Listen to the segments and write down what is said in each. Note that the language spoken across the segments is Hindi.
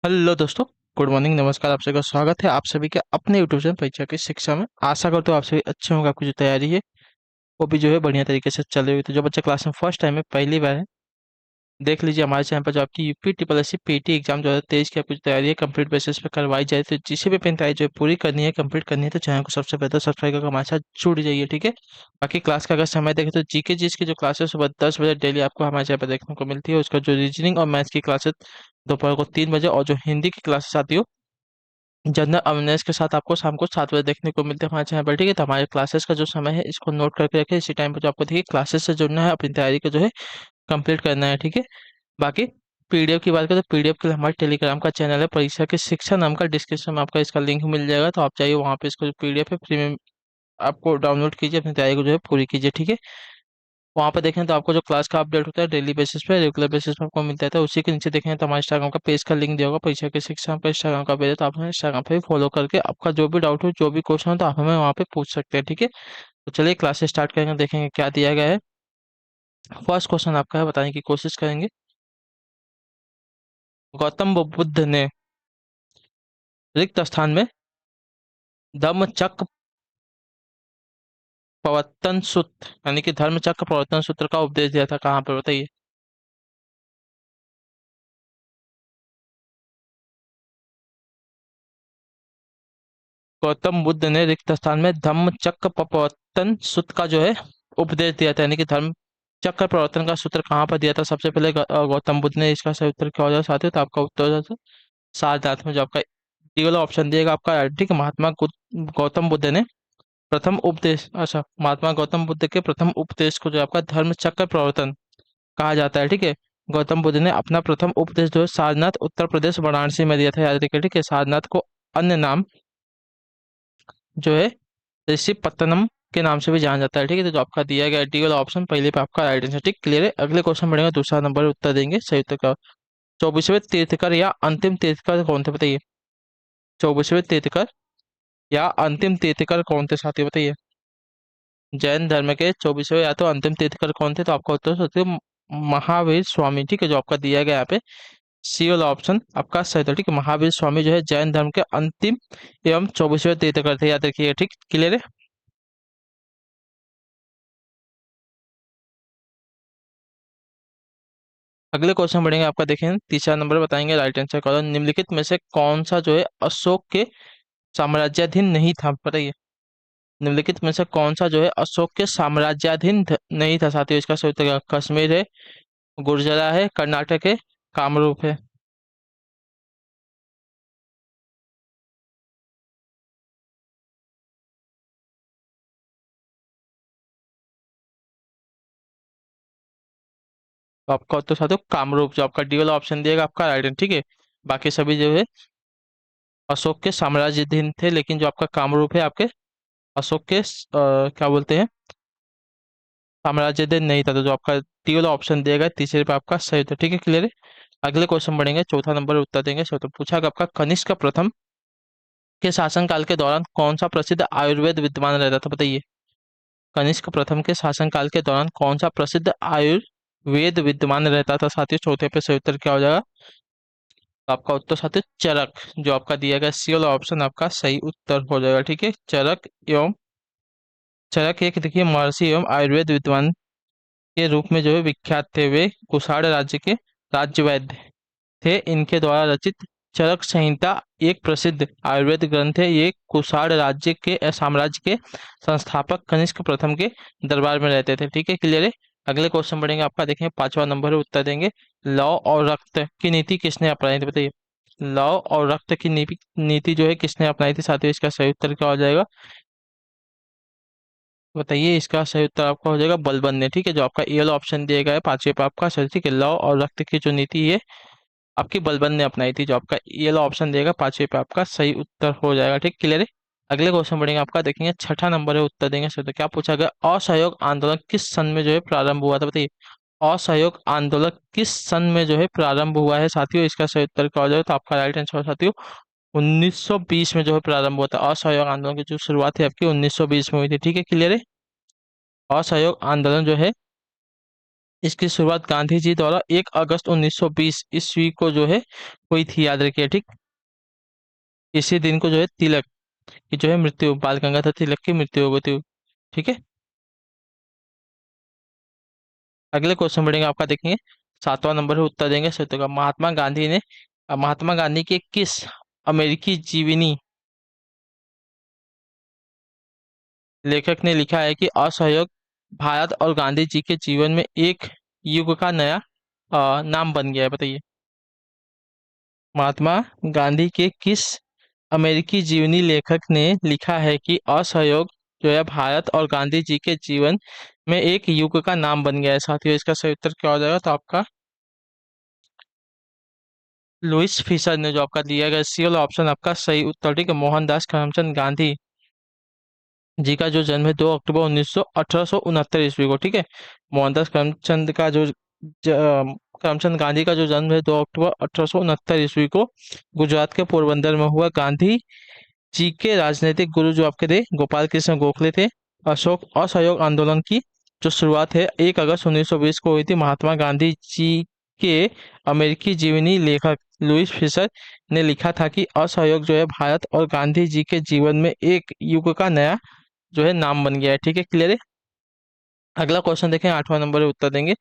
हेलो दोस्तों। गुड मॉर्निंग, नमस्कार। आप सभी का स्वागत है आप सभी के अपने यूट्यूब चैनल परीक्षा की शिक्षा में। आशा करते हो आप सभी अच्छे होंगे। आपकी जो तैयारी है वो भी जो है बढ़िया तरीके से चल रही हुई। तो जो बच्चा क्लास में फर्स्ट टाइम है, पहली बार है, देख लीजिए हमारे चैनल पर जो आपकी UP triple S C PT exam 2023 की आपकी जो तैयारी है कंप्लीट बेसिस पे करवाई जाए। तो जिसे भी अपनी तैयारी जो है पूरी करनी है, कंप्लीट करनी है, तो चैनल को सबसे पहले सब्सक्राइब करके हमारे साथ जुड़ जाइए, ठीक है। बाकी क्लास का अगर समय देखें तो जीके जीएस की जो क्लास है सुबह 10 बजे डेली आपको हमारे चैनल पर देखने को मिलती है। उसका जो रीजनिंग और मैथ्स की क्लास है दोपहर को 3 बजे, और जो हिंदी की क्लासेस आती है जनरल अवेयरनेस के साथ आपको शाम को 7 बजे देखने को मिलते हैं हमारे चैनल पर, ठीक है। तो हमारे क्लासेस का जो समय है इसको नोट करके रखें। इसी टाइम पर जो आपको देखिए क्लासेस से जुड़ना है, अपनी तैयारी को जो है कंप्लीट करना है, ठीक है। बाकी पीडीएफ की बात करें तो पीडीएफ के लिए हमारे टेलीग्राम का चैनल है परीक्षा की शिक्षा नाम का, डिस्क्रिप्शन में आपका इसका लिंक मिल जाएगा। तो आप चाहिए वहाँ पे इसको जो पीडीएफ है फ्री में आपको डाउनलोड कीजिए, अपनी तैयारी को जो है पूरी कीजिए, ठीक है। वहाँ पे देखें तो आपको जो क्लास का अपडेट होता है डेली बेसिस पे, रेगुलर बेसिस पे आपको मिलता है। तो उसी के नीचे देखें तो हमारे इंस्टाग्राम का पेज का लिंक दिया होगा, परीक्षा की शिक्षा का इंस्टाग्राम का पेज है। तो आप हमें इंस्टाग्राम पे फॉलो करके आपका जो भी डाउट हो, जो भी क्वेश्चन हो, तो आप हमें वहाँ पे पूछ सकते हैं, ठीक है। तो चलिए क्लास स्टार्ट करेंगे, देखेंगे क्या दिया गया है। फर्स्ट क्वेश्चन आपका है, बताने की कोशिश करेंगे। गौतम बुद्ध ने रिक्त स्थान में धम्मचक्र प्रवर्तन सूत्र यानी कि धर्म चक्र प्रवर्तन सूत्र का उपदेश दिया था, कहाँ पर बताइए। गौतम बुद्ध ने रिक्त स्थान में धम्म चक्र प्रवर्तन सूत्र का जो है उपदेश दिया था, यानी कि धर्म चक्र प्रवर्तन का सूत्र कहाँ पर दिया था सबसे पहले गौतम बुद्ध ने। इसका सही उत्तर क्या हो जाएगा साथियों? तो आपका उत्तर हो जाएगा सारनाथ में। जो आपका डी वाला ऑप्शन दिएगा आपका ठीक है। गौतम बुद्ध ने प्रथम उपदेश, अच्छा, महात्मा गौतम बुद्ध के प्रथम उपदेश को जो आपका धर्म चक्र प्रवर्तन कहा जाता है, ठीक है। गौतम बुद्ध ने अपना प्रथम उपदेश जो है सारनाथ उत्तर प्रदेश वाराणसी में दिया था, याद रखिए, ठीक है। सारनाथ को अन्य नाम जो है ऋषि पत्तनम के नाम से भी जाना जाता है, ठीक है। तो जो आपका दिया गया डी वाला ऑप्शन पहले पे आपका राइट आंसर, ठीक, क्लियर है। अगले क्वेश्चन बढ़ेगा, दूसरा नंबर उत्तर देंगे सही उत्तर का। 24वें तीर्थकर या अंतिम तीर्थकर कौन थे बताइए। 24वें तीर्थकर या अंतिम तीर्थकर कौन थे साथी बताइए। जैन धर्म के 24वें या तो अंतिम तीर्थकर कौन थे? तो आपका उत्तर सत्य महावीर स्वामी, ठीक है। जो आपका दिया गया यहाँ पे सी वाला ऑप्शन आपका सही था, ठीक है। महावीर स्वामी जो है जैन धर्म के अंतिम एवं 24वें तीर्थकर थे, याद रखिएगा, ठीक, क्लियर है। अगले क्वेश्चन बढ़ेंगे आपका, देखें तीसरा नंबर बताएंगे राइट आंसर करो। निम्नलिखित में से कौन सा जो है अशोक के साम्राज्याधीन नहीं था बताइए। निम्नलिखित में से कौन सा जो है अशोक के साम्राज्याधीन नहीं था साथियों? इसका सही उत्तर क्या? कश्मीर है, गुर्जरा है, कर्नाटक है, कामरूप है। तो आपका उत्तर साथियों कामरूप, जो आपका डी वाला ऑप्शन दिएगा आपका राइट है, ठीक है। बाकी सभी जो है अशोक के साम्राज्याधीन थे, लेकिन जो आपका कामरूप है आपके अशोक के क्या बोलते हैं साम्राज्यवाद नहीं था। तो जो आपका टी वाला ऑप्शन दिया गया तीसरे पे आपका सही था, ठीक है, क्लियर है। अगले क्वेश्चन बढ़ेंगे, चौथा नंबर उत्तर देंगे। तो पूछा गया आपका कनिष्क प्रथम के शासनकाल के दौरान कौन सा प्रसिद्ध आयुर्वेद विद्वान रहता था बताइए। कनिष्क प्रथम के शासनकाल के दौरान कौन सा प्रसिद्ध आयुर्वेद विद्वान रहता था साथियों? चौथे पे सही उत्तर क्या हो जाएगा? तो आपका उत्तर साथियों चरक, जो आपका दिया गया सी वाला ऑप्शन आपका सही उत्तर हो जाएगा, ठीक है। चरक एक देखिए महर्षि एवं आयुर्वेद विद्वान के रूप में जो है विख्यात थे। वे कुषाण राज्य के राज्य वैद्य थे। इनके द्वारा रचित चरक संहिता एक प्रसिद्ध आयुर्वेद ग्रंथ है। ये कुषाण राज्य के साम्राज्य के संस्थापक कनिष्क प्रथम के दरबार में रहते थे, ठीक है, क्लियर है। अगले क्वेश्चन बढ़ेंगे आपका, देखेंगे पांचवा नंबर है, उत्तर देंगे। लौ और रक्त की नीति किसने अपनाई थी बताइए। लौ और रक्त की नीति नीति जो है किसने अपनाई थी साथियों? इसका सही उत्तर क्या हो जाएगा बताइए। इसका सही उत्तर आपका हो जाएगा बलबन ने, ठीक है। जो आपका ये ऑप्शन दिया गया है पांचवे पे आपका सही, ठीक है। लौ और रक्त की जो नीति है आपकी बलबन ने अपनाई थी। जो आपका ये ऑप्शन देगा पांचवे पे आपका सही उत्तर हो जाएगा, ठीक, क्लियर है। अगले क्वेश्चन बढ़ेंगे आपका, देखेंगे छठा नंबर है, उत्तर देंगे सर। तो क्या पूछा गया? असहयोग आंदोलन किस सन में जो है प्रारंभ हुआ था बताइए। असहयोग आंदोलन किस सन में जो है प्रारंभ हुआ है साथियों? इसका सही उत्तर क्या हो जाएगा? तो आपका राइट आंसर साथियों 1920 में जो है प्रारंभ हुआ था। असहयोग आंदोलन की जो शुरुआत है आपकी 1920 में हुई थी, ठीक है, क्लियर है। असहयोग आंदोलन जो है इसकी शुरुआत गांधी जी द्वारा 1 अगस्त 1920 ईस्वी को जो है हुई थी, याद रखिए ठीक। इसी दिन को जो है तिलक की जो है मृत्यु, बाल गंगाधर तिलक की मृत्यु हो गई थी, ठीक है। अगले क्वेश्चन बढ़ेंगे आपका, देखेंगे 7वां नंबर है, उत्तर देंगे सत्य का। महात्मा गांधी के किस अमेरिकी जीवनी लेखक ने लिखा है कि असहयोग भारत और गांधी जी के जीवन में एक युग का नया नाम बन गया है, बताइए। महात्मा गांधी के किस अमेरिकी जीवनी लेखक ने लिखा है कि असहयोग जो है भारत और गांधी जी के जीवन में एक युग का नाम बन गया है। साथियों, इसका सही उत्तर क्या हो जाएगा, तो आपका लुइस फिशर ने जो आपका दिया गया सी वाला ऑप्शन आपका सही उत्तर, ठीक है। मोहनदास करमचंद गांधी जी का जो जन्म है 2 अक्टूबर 1869 ईस्वी को, ठीक है। मोहनदास करमचंद का जो करमचंद गांधी का जो जन्म है 2 अक्टूबर 1869 ईस्वी को गुजरात के पोरबंदर में हुआ। गांधी जी के राजनीतिक गुरु जो आपके थे गोपाल कृष्ण गोखले थे। अशोक असहयोग आंदोलन की जो शुरुआत है 1 अगस्त 1920 को हुई थी। महात्मा गांधी जी के अमेरिकी जीवनी लेखक लुइस फिशर ने लिखा था कि असहयोग जो है भारत और गांधी जी के जीवन में एक युग का नया जो है नाम बन गया है, ठीक है। क्लियर है। अगला क्वेश्चन देखें, 8वां नंबर है, उत्तर देंगे।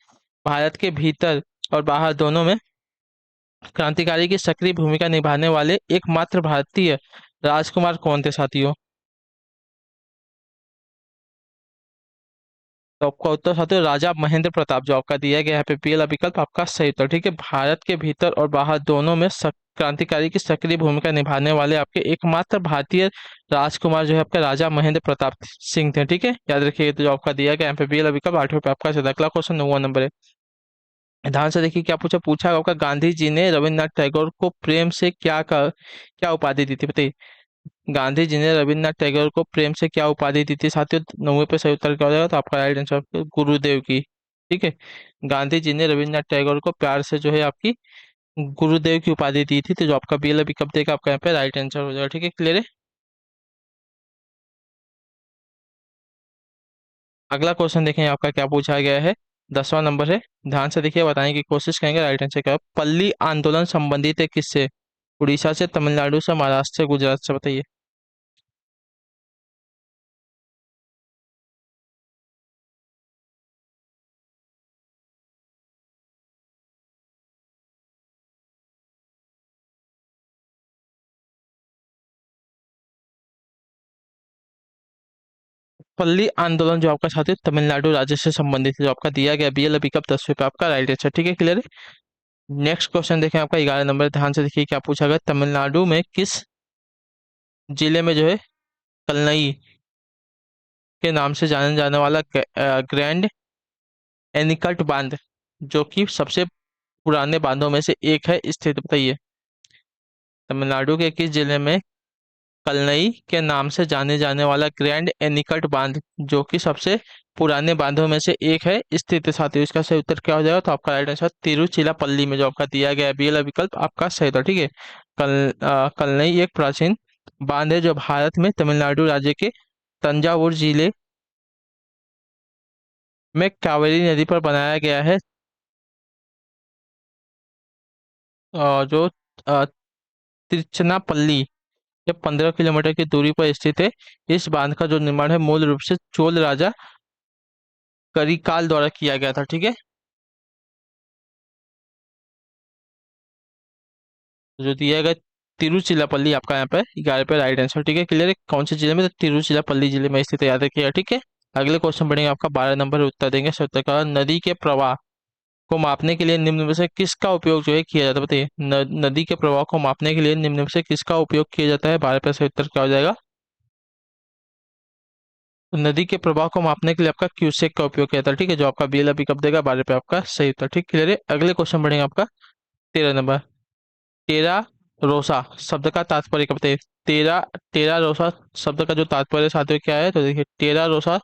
भारत के भीतर और बाहर दोनों में क्रांतिकारी की सक्रिय भूमिका निभाने वाले एकमात्र भारतीय राजकुमार कौन थे, साथियों। तो आपका उत्तर साथियों राजा महेंद्र प्रताप जो आपका दिया गया है पे पहला विकल्प आपका सही उत्तर, ठीक है। भारत के भीतर और बाहर दोनों में क्रांतिकारी की सक्रिय भूमिका निभाने वाले आपके एकमात्र भारतीय राजकुमार जो है आपका राजा महेंद्र प्रताप सिंह थे, ठीक है। याद रखिए, तो जो आपका दिया गया है पहला विकल्प 8वें पे आपका सही। अगला क्वेश्चन 9वां नंबर है, ध्यान से देखिए क्या पूछा पूछा आपका। गांधी जी ने रविन्द्रनाथ टैगोर को प्रेम से क्या उपाधि दी थी, बताइए। गांधी जी ने रविन्द्रनाथ टैगोर को प्रेम से क्या उपाधि दी थी, साथियों। 9वें पे सही उत्तर क्या हो जाएगा, तो आपका राइट आंसर गुरुदेव की, ठीक है। गांधी जी ने रविन्द्रनाथ टैगोर को प्यार से जो है आपकी गुरुदेव की उपाधि दी थी, तो जो आपका बी विकल्प देगा आपका यहाँ पे राइट आंसर हो जाएगा, ठीक है। क्लियर है। अगला क्वेश्चन देखें आपका क्या पूछा गया है, 10वां नंबर है। ध्यान से देखिए, बताने की कोशिश करेंगे राइट आंसर क्या है। पल्ली आंदोलन संबंधित है किससे, उड़ीसा से, तमिलनाडु से, महाराष्ट्र से, गुजरात से, बताइए। पल्ली आंदोलन जो आपका साथी तमिलनाडु राज्य से संबंधित है, जो आपका दिया गया बी एल विकल्प 10वें पे आपका राइट आंसर, ठीक है। क्लियर है। नेक्स्ट क्वेश्चन देखें आपका 11 नंबर, ध्यान से देखिए क्या पूछा गया। तमिलनाडु में किस जिले में जो है कलनई के नाम से जाने जाने वाला ग्रैंड एनिकट बांध जो कि सबसे पुराने बांधों में से एक है स्थित, बताइए। तमिलनाडु के किस जिले में कलनई के नाम से जाने जाने वाला ग्रैंड एनिकट बांध जो कि सबसे पुराने बांधों में से एक है स्थित है, साथियों। इसका सही उत्तर क्या हो जाएगा, तो आपका राइट आंसर तिरुचिरापल्ली में जो आपका दिया गया है बी वाला विकल्प आपका सही था, ठीक है। कलनई एक प्राचीन बांध है जो भारत में तमिलनाडु राज्य के तंजावुर जिले में कावेरी नदी पर बनाया गया है। जो तिरुचिरापल्ली ये 15 किलोमीटर की दूरी पर स्थित है। इस बांध का जो निर्माण है मूल रूप से चोल राजा करिकाल द्वारा किया गया था, ठीक है। जो दिया गया तिरुचिरापल्ली आपका यहाँ पे 11 पे राइट आंसर, ठीक है। क्लियर है। कौन से जिले में, तो तिरुचिरापल्ली जिले में स्थित है, याद रखिएगा, ठीक है। अगले क्वेश्चन बढ़ेंगे आपका 12 नंबर, उत्तर देंगे सत्तर का। नदी के प्रवाह को मापने के लिए निम्न में से किसका उपयोग जो है किया जाता है, बताइए। नदी के प्रवाह को मापने के लिए निम्न में से किसका उपयोग किया जाता है, 12 पे से उत्तर क्या हो जाएगा। तो नदी के प्रवाह को मापने के लिए आपका क्यूसेक का उपयोग किया जाता है, ठीक है। जो आपका बीएल अभी कब देगा, 12 पे आपका सही उत्तर, ठीक। क्लियर है। अगले क्वेश्चन बढ़ेंगे आपका 13 नंबर। टेरा रोसा शब्द का तात्पर्य क्या, बताइए। टेरा टेरा रोसा शब्द का जो तात्पर्य साथियों क्या है, तो देखिए टेरा रोसा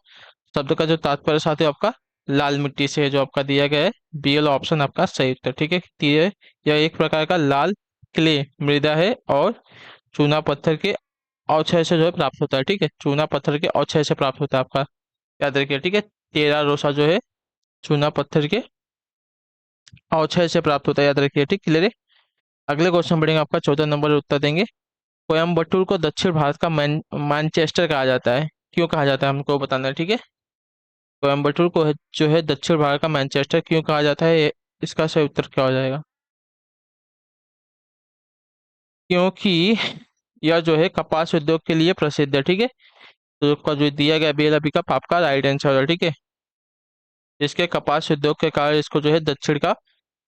शब्द का जो तात्पर्य साथियों आपका लाल मिट्टी से है, जो आपका दिया गया है बीएल ऑप्शन आपका सही उत्तर, ठीक है। यह एक प्रकार का लाल क्ले मृदा है और चूना पत्थर के अवक्षय से जो है प्राप्त होता है, ठीक है। चूना पत्थर के अवक्षय से प्राप्त होता है आपका, याद रखिए, ठीक है। टेरा रोसा जो है चूना पत्थर के और 6 से प्राप्त होता है, याद रखिए, ठीक, क्लियर है। अगले क्वेश्चन बढ़ेंगे, आपका 14 नंबर उत्तर देंगे। कोयम्बटूर को दक्षिण भारत का मैनचेस्टर कहा जाता है, क्यों कहा जाता है हमको बताना है, ठीक है। कोयम्बटूर को जो है दक्षिण भारत का मैनचेस्टर क्यों कहा जाता है, इसका सही उत्तर क्या हो जाएगा। क्योंकि यह जो है कपास उद्योग के लिए प्रसिद्ध है, ठीक है। तो आपका जो दिया गया बी विकल्प आपका राइट आंसर है, ठीक है। इसके कपास उद्योग के कारण इसको जो है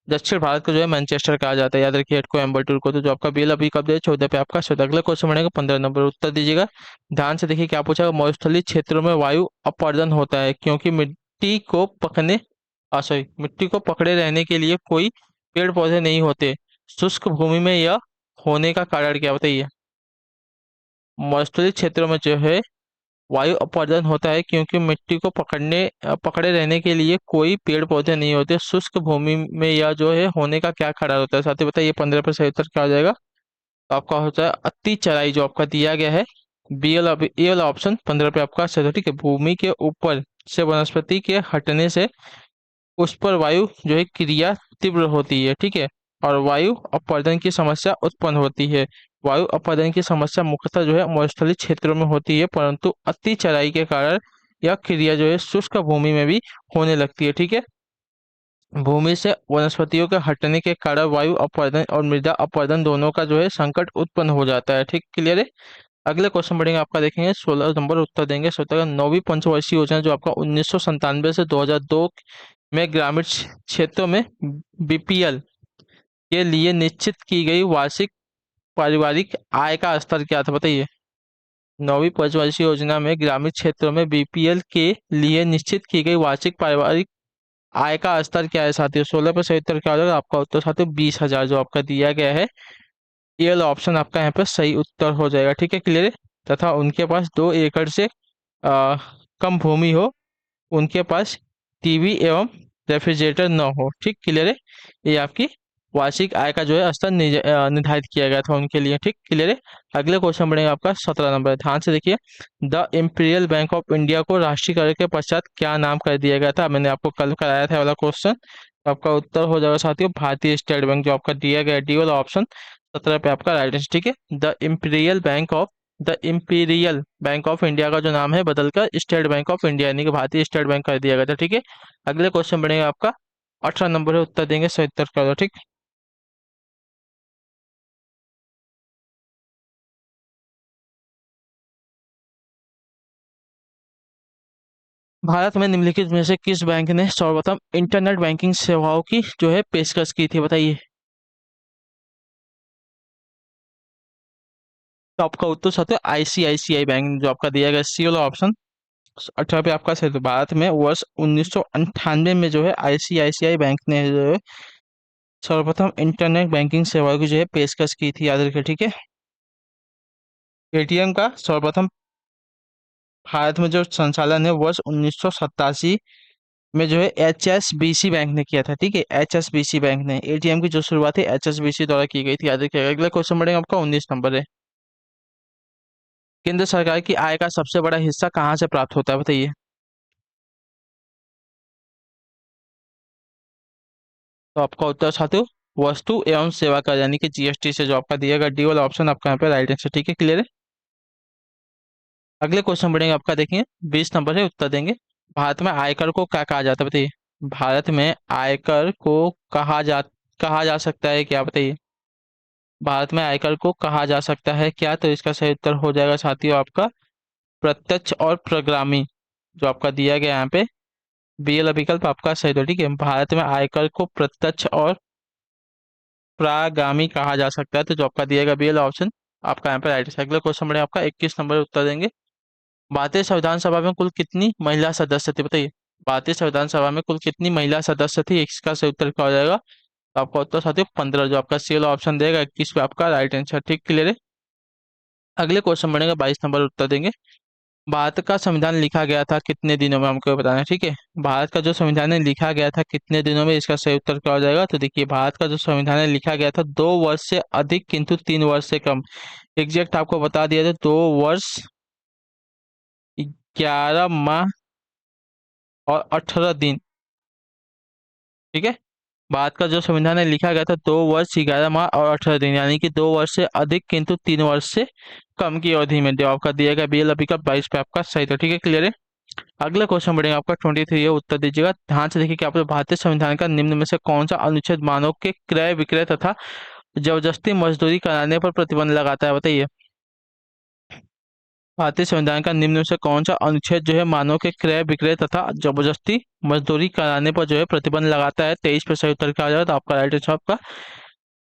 दक्षिण भारत को जो है मैनचेस्टर कहा जाता है, याद रखिए, कोयम्बटूर को। तो जो आपका बी विकल्प है 14 पे आपका सही। अगला क्वेश्चन बनेगा 15 नंबर, उत्तर दीजिएगा। ध्यान से देखिए क्या पूछा। मरुस्थलीय क्षेत्रों में वायु अपवर्दन होता है क्योंकि मिट्टी को पकड़े रहने के लिए कोई पेड़ पौधे नहीं होते। शुष्क भूमि में यह होने का कारण क्या, बताइए। मरुस्थलीय क्षेत्रों में जो है वायु अपवर्दन होता है क्योंकि मिट्टी को पकड़े रहने के लिए कोई पेड़ पौधे नहीं होते। शुष्क भूमि में यह जो है होने का क्या कारण होता है, साथ ही बताइए 15 पर सही उत्तर क्या हो जाएगा। तो आपका होता है अति चराई, जो आपका दिया गया है ए वाला ऑप्शन 15 पे आपका सही है, ठीक है। भूमि के ऊपर से वनस्पति के हटने से उस पर वायु जो है क्रिया तीव्र होती है, ठीक है। और वायु अपवर्दन की समस्या उत्पन्न होती है। वायु अपवर्दन की समस्या मुख्यतः जो है मरुस्थलीय क्षेत्रों में होती है, परंतु अति चराई के कारण यह क्रिया जो है शुष्क भूमि में भी होने लगती है, ठीक है। भूमि से वनस्पतियों के हटने के कारण वायु अपवर्दन और मृदा अपवर्दन दोनों का जो है संकट उत्पन्न हो जाता है, ठीक, क्लियर है। अगले क्वेश्चन बढ़ेंगे, आपका देखेंगे 16 नंबर उत्तर देंगे। 17 नौवीं पंचवर्षीय योजना जो आपका 1997 से 2002 में ग्रामीण क्षेत्रों में बीपीएल के लिए निश्चित की गई वार्षिक पारिवारिक आय का स्तर क्या था, बताइए। नौवीं पंचवर्षीय योजना में ग्रामीण क्षेत्रों में बीपीएल के लिए निश्चित की गई वार्षिक पारिवारिक आय का स्तर क्या है साथियों। 16 पर सही उत्तर क्या हो जाएगा, आपका उत्तर साथियों 20,000 जो आपका दिया गया है। ये वाला ऑप्शन आपका यहाँ पे सही उत्तर हो जाएगा, ठीक है, क्लियर है। तथा उनके पास 2 एकड़ से आ, कम भूमि हो, उनके पास टीवी एवं रेफ्रिजरेटर न हो, ठीक, क्लियर है। ये आपकी वार्षिक आय का जो है स्तर निर्धारित किया गया था उनके लिए, ठीक, क्लियर है। अगले क्वेश्चन बढ़ेगा आपका 17 नंबर, ध्यान से देखिए। The imperial bank of India को राष्ट्रीयकरण के पश्चात क्या नाम कर दिया गया था, मैंने आपको कल कराया था वाला क्वेश्चन। तो आपका उत्तर हो जाएगा साथियों भारतीय स्टेट बैंक, जो आपका दिया गया डी वाला ऑप्शन 17 पे आपका राइट आंसर, ठीक है। The imperial bank of India का जो नाम है बदलकर स्टेट बैंक ऑफ इंडिया यानी कि भारतीय स्टेट बैंक कर दिया गया था, ठीक है। अगले क्वेश्चन बढ़ेगा आपका 18 नंबर है, उत्तर देंगे 77 का, ठीक। भारत में निम्नलिखित में से किस बैंक ने सर्वप्रथम इंटरनेट बैंकिंग सेवाओं की जो है पेशकश की थी, बताइए। तो आपका उत्तर साथ है आईसीआईसीआई बैंक, जो आपका दिया गया सी वाला ऑप्शन 18 पे आपका सही। तो भारत में वर्ष 1998 में जो है आईसीआईसीआई बैंक ने जो है सर्वप्रथम इंटरनेट बैंकिंग सेवाओं की जो है पेशकश की थी, याद रखिए, ठीक है। एटीएम का सर्वप्रथम भारत में जो संचालन है वर्ष 1987 में जो है एचएसबीसी बैंक ने किया था, ठीक है। एचएसबीसी बैंक ने एटीएम की जो शुरुआत है एचएसबीसी द्वारा की गई थी, याद रखिएगा। अगला क्वेश्चन बढ़ेगा आपका 19 नंबर है। केंद्र सरकार की आय का सबसे बड़ा हिस्सा कहाँ से प्राप्त होता है, बताइए। तो आपका उत्तर साथियों वस्तु एवं सेवा कर यानी कि जीएसटी से, जो आपका दिया गया डी वाला ऑप्शन आपका यहाँ पे राइट आंसर, ठीक है, क्लियर है। अगले क्वेश्चन बढ़ेंगे, आपका देखिए 20 नंबर है, उत्तर देंगे। भारत में आयकर को क्या कहा जाता है, बताइए। भारत में आयकर को कहा जा सकता है क्या, बताइए। भारत में आयकर को कहा जा सकता है क्या, तो इसका सही उत्तर हो जाएगा साथियों आपका प्रत्यक्ष और प्रगामी, जो आपका दिया गया यहाँ पे बी वाला विकल्प आपका सही। तो ठीक है, भारत में आयकर को प्रत्यक्ष और प्रागामी कहा जा सकता है, तो जो आपका दिया गया बी वाला ऑप्शन आपका यहाँ पे राइट है। अगला क्वेश्चन बढ़े आपका 21 नंबर उत्तर देंगे। भारतीय संविधान सभा में कुल कितनी महिला सदस्य थी, बताइए। भारतीय संविधान सभा में कुल कितनी महिला सदस्य थी, इसका सही उत्तर क्या हो जाएगा। तो आपका उत्तर साथियों 15, जो आपका सी वाला ऑप्शन देगा 21 पे आपका राइट आंसर, ठीक, क्लियर है। अगले क्वेश्चन बढ़ेगा 22 नंबर उत्तर देंगे। भारत का संविधान लिखा गया था कितने दिनों में, हमको बताना है, ठीक है। भारत का जो संविधान है लिखा गया था कितने दिनों में, इसका सही उत्तर क्या हो जाएगा। तो देखिए भारत का जो संविधान है लिखा गया था 2 वर्ष से अधिक किंतु 3 वर्ष से कम। एग्जैक्ट आपको बता दिया था 2 वर्ष 11 माह और 18 दिन, ठीक है। भारत का जो संविधान है लिखा गया था 2 वर्ष 11 माह और 18 दिन, यानी कि 2 वर्ष से अधिक किंतु 3 वर्ष से कम की अवधि में। जवाब का दिया गया बी एल का 22 पे आपका सही था। ठीक है, क्लियर है। अगला क्वेश्चन बढ़ेगा आपका 23 है, उत्तर दीजिएगा ध्यान से। देखिए कि आप भारतीय संविधान का निम्न में से कौन सा अनुच्छेद मानव के क्रय विक्रय तथा जबरदस्ती मजदूरी कराने पर प्रतिबंध लगाता है, बताइए। भारतीय संविधान का निम्न में से कौन सा अनुच्छेद जो है मानव के क्रय विक्रय तथा जबरदस्ती मजदूरी कराने पर जो है प्रतिबंध लगाता है? 23 पे सही उत्तर क्या आ जाएगा? तो आपका राइट आंसर आपका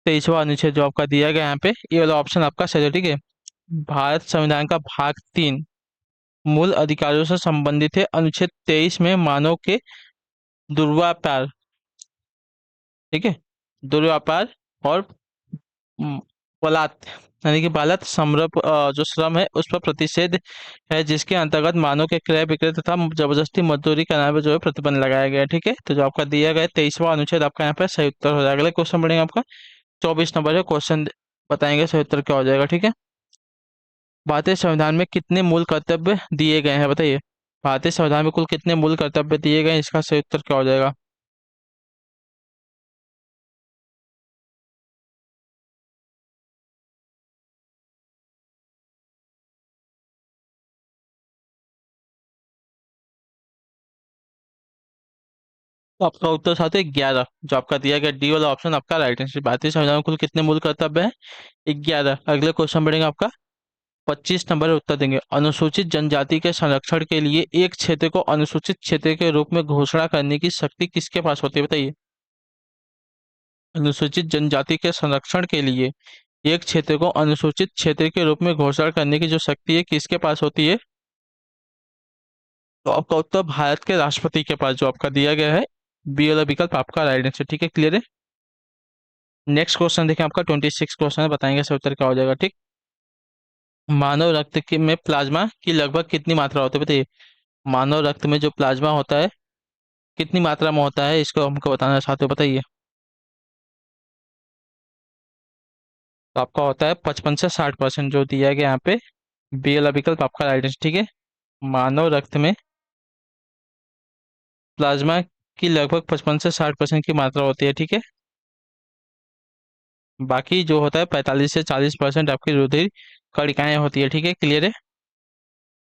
23वां अनुच्छेद जो आपका दिया गया यहाँ पे, ये वाला ऑप्शन आपका सही है। ठीक है। भारत संविधान का भाग 3 मूल अधिकारों से संबंधित है। अनुच्छेद 23 में मानव के दुर्व्यापार, ठीक है, दुर्व्यापार और म, बलात्, यानी कि बालक श्रम, जो श्रम है उस पर प्रतिषेध है, जिसके अंतर्गत मानव के क्रय विक्रय तथा जबरदस्ती मजदूरी कराने पर जो है प्रतिबंध लगाया गया है। ठीक है, तो जो आपका दिया गया 23वां अनुच्छेद आपका यहाँ पे सही उत्तर हो जाएगा। अगले क्वेश्चन बढ़ेंगे आपका 24 नंबर है क्वेश्चन, बताएंगे सही उत्तर क्या हो जाएगा। ठीक है। भारतीय संविधान में कितने मूल कर्तव्य दिए गए हैं, बताइए। भारतीय संविधान में कुल कितने मूल कर्तव्य दिए गए हैं, इसका सही उत्तर क्या हो जाएगा? तो आपका उत्तर साथ है 11, जो आपका दिया गया डी वाला ऑप्शन आपका राइट आंसर। भारतीय संविधान में कुल कितने मूल कर्तव्य हैं? 11। अगले क्वेश्चन बढ़ेंगे आपका 25 नंबर है, उत्तर देंगे अनुसूचित जनजाति के संरक्षण के लिए एक क्षेत्र को अनुसूचित क्षेत्र के रूप में घोषणा करने की शक्ति किसके पास होती है, बताइए। अनुसूचित जनजाति के संरक्षण के लिए एक क्षेत्र को अनुसूचित क्षेत्र के रूप में घोषणा करने की जो शक्ति है किसके पास होती है? तो आपका उत्तर भारत के राष्ट्रपति के पास, जो आपका दिया गया है बी वाला विकल्प आपका राइट आंसर। ठीक है, क्लियर है। नेक्स्ट क्वेश्चन देखें, आपका 26 क्वेश्चन है, बताएंगे सही उत्तर क्या हो जाएगा। ठीक। मानव रक्त के में प्लाज्मा की लगभग कितनी मात्रा होती है, बताइए। मानव रक्त में जो प्लाज्मा होता है कितनी मात्रा में होता है, इसको हमको बताना चाहते हो, बताइए। तो आपका होता है 55 से 60%, जो दिया गया यहाँ पे बी वाला विकल्प आपका राइट आंसर। ठीक है। मानव रक्त में प्लाज्मा की लगभग 55 से 60% की मात्रा होती है। ठीक है। बाकी जो होता है 45 से 40% आपकी रुधिर कणिकाएं होती है। ठीक है, क्लियर है।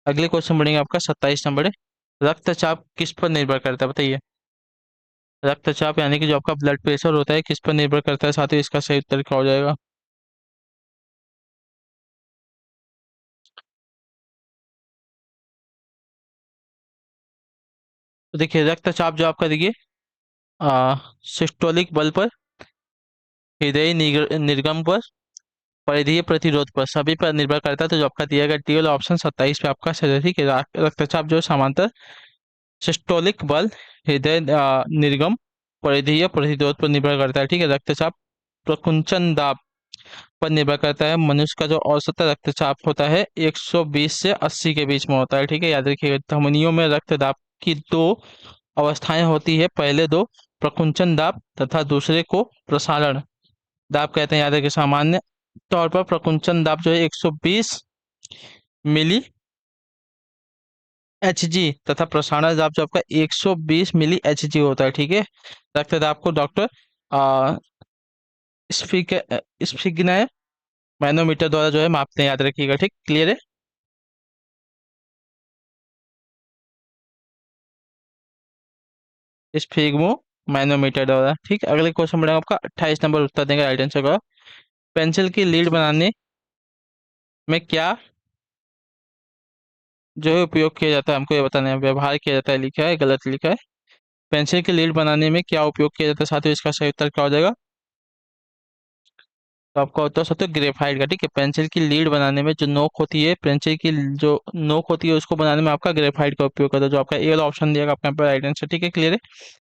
अगले क्वेश्चन बढ़ेंगे आपका 27 नंबर है, रक्तचाप किस पर निर्भर करता है, बताइए। रक्तचाप यानी कि जो आपका ब्लड प्रेशर होता है किस पर निर्भर करता है, साथ ही इसका सही उत्तर क्या हो जाएगा? तो देखिए रक्तचाप जो आपका देखिए सिस्टोलिक बल पर, हृदय निर्गम पर, परिधीय प्रतिरोध पर, सभी पर निर्भर करता है। तो जो आपका दिया गया डी वाला ऑप्शन 27 पे आपका सही है। ठीक है। रक्तचाप जो है समांतर सिस्टोलिक बल, हृदय निर्गम, परिधीय प्रतिरोध पर निर्भर करता है। ठीक है। रक्तचाप प्रकुंचन दाब पर निर्भर करता है। मनुष्य का जो औसत रक्तचाप होता है 120 से 80 के बीच में होता है। ठीक है, याद रखिएगा। धमनियों में रक्त दाब की दो अवस्थाएं होती है, पहले दो प्रकुंचन दाब तथा दूसरे को प्रसारण दाब कहते हैं। याद रखिए, सामान्य तौर पर प्रकुंचन दाब जो है 120 मिली एच जी तथा प्रसारण दाब जो आपका 120 मिली एच जी होता है। ठीक है। रक्त दाब को डॉक्टर स्फिग स्फिग्नय मैनोमीटर द्वारा जो है मापते हैं, याद रखिएगा। ठीक, क्लियर है। स्फिग्मो मैनोमीटर द्वारा। ठीक है। अगले क्वेश्चन बढ़ेगा आपका 28 नंबर, उत्तर देंगे राइट आंसर का। पेंसिल की लीड बनाने में क्या जो है उपयोग किया जाता है, हमको ये बताना है। व्यवहार किया जाता है लिखा है, गलत लिखा है। पेंसिल की लीड बनाने में क्या उपयोग किया जाता है, साथियों इसका सही उत्तर क्या हो जाएगा? तो आपका उत्तर सत्य ग्रेफाइट का। ठीक है। पेंसिल की लीड बनाने में जो नोक होती है, पेंसिल की जो नोक होती है उसको बनाने में आपका ग्रेफाइट का उपयोग करता है, जो आपका ए वाला ऑप्शन दिया आपका यहाँ पर राइट आंसर। ठीक है, क्लियर है।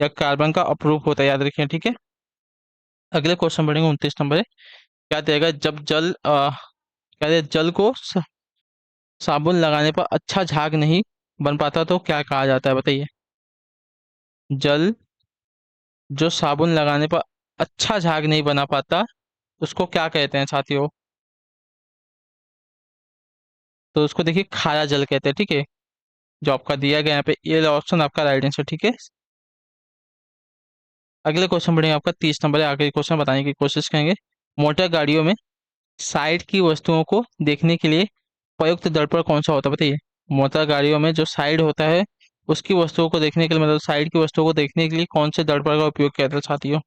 या कार्बन का अप्रूव होता है, याद रखिए। ठीक है। अगले क्वेश्चन बढ़ेंगे 29 नंबर है, क्या देगा जब क्या दे जल को साबुन लगाने पर अच्छा झाग नहीं बन पाता तो क्या कहा जाता है, बताइए। जल जो साबुन लगाने पर अच्छा झाग नहीं बना पाता उसको क्या कहते हैं साथियों? तो उसको देखिए खारा जल कहते हैं। ठीक है। जो आपका दिया गया यहाँ पे ये ऑप्शन आपका राइट आंसर। ठीक है। अगले क्वेश्चन बढ़ेंगे, आपका 30 नंबर है, आखिरी क्वेश्चन बताने की कोशिश करेंगे। मोटर गाड़ियों में साइड की वस्तुओं को देखने के लिए प्रयुक्त दर्पण कौन सा होता है, बताइए। मोटर गाड़ियों में जो साइड होता है उसकी वस्तुओं को देखने के लिए, मतलब साइड की वस्तुओं को देखने के लिए कौन से दर्पण का उपयोग किया जाता है साथियों?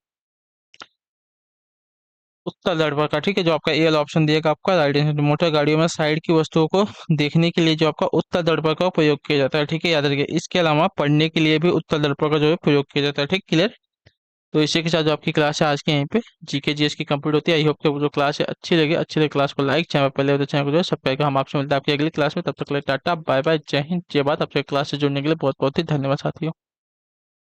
उत्तर दर्पण का, ठीक है। जो आपका ए वाला ऑप्शन दिएगा आपका राइट आंसर। मोटर गाड़ियों में साइड की वस्तुओं को देखने के लिए जो आपका उत्तर दर्पण का प्रयोग किया जाता है, ठीक है, याद रखिए। इसके अलावा पढ़ने के लिए भी उत्तर दर्पण का जो है प्रयोग किया जाता है, ठीक, क्लियर। तो इसी के साथ जो आपकी क्लास है आज के यहीं पे जीके जीएस की कंप्लीट होती है। आई होप कि वो जो क्लास है अच्छी लगे क्लास को लाइक, चैनल पर पहले तो चैनल को जो है सब्सक्राइब। हम आपसे मिलते हैं आपकी अगली क्लास में, तब तक के लिए टाटा बाय बाय, जय हिंद जय भारत। आपसे क्लास से जुड़ने के लिए बहुत बहुत ही धन्यवाद साथियों।